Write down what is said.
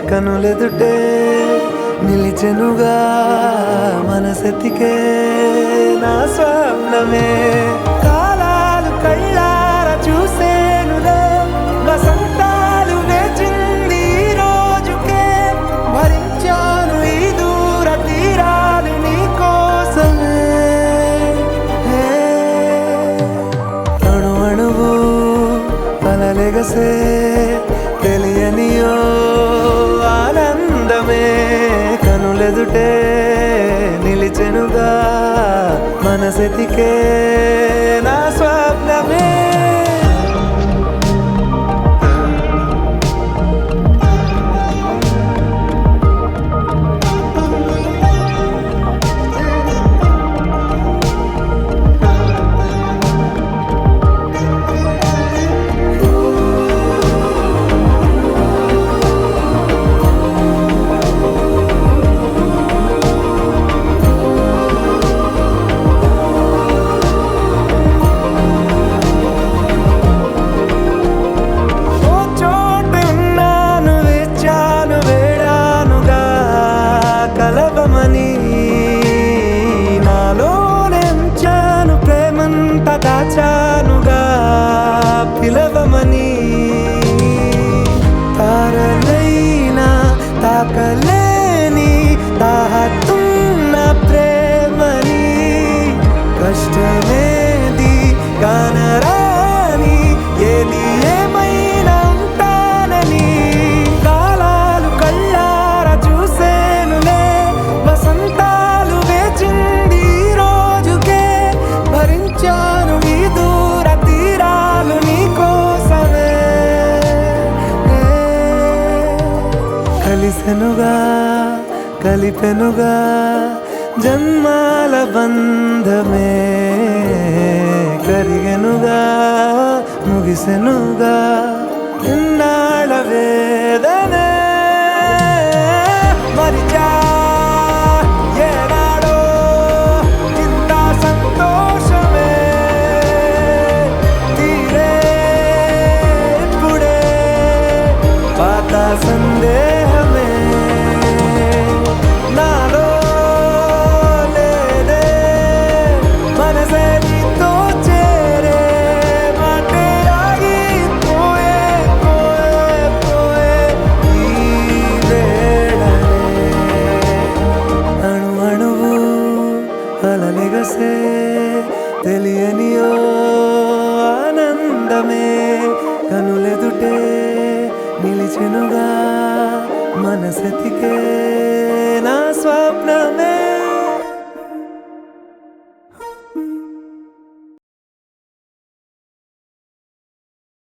కనులెదుటే నిలిచెనుగా మనసెతికే నా స్వప్నమే కాలాలు కళ్ళార చూసేనులే వసంతాలు వేచింది ఈ రోజుకే భరించాను ఈ దూర తీరాలు నీ కోసమే అణు అణువు అలలెగసే తెలియనియో ఆనందమే కనులెదుటే నిలిచెనుగా మనసెతికే నా స్వప్నమే దాచానుగా పిలవమని తారలైనా తాకలేని తాహతున్న ప్రేమని కష్టమేది కానరాని ఏది ఏమైనా ఉంటానని కాలాలు కళ్ళార చూసేనులే వసంతాలు వేచింది ఈ రోజుకే భరించాను ఈ దూర తీరాలు నీ కోసమే కలిసెనుగా కలిపెనుగా జన్మాల బంధమే కరిగెనుగా ముగిసెనుగా ఇన్నాళ్ళ వేదనే మరిచా ఏనాడో ఇంత సంతోషమే తీరే ఇప్పుడే పాత సందేహమే నాలో లేదే మనసే నీతో చేరే మాటే ఆగిపోయే పోయే పోయే ఈ వేళనే అణు అణువు అలలెగసే తెలియనియో ఆనందమే కనులెదుటే నిలిచెనుగా మనసెతికే నా స్వప్నమే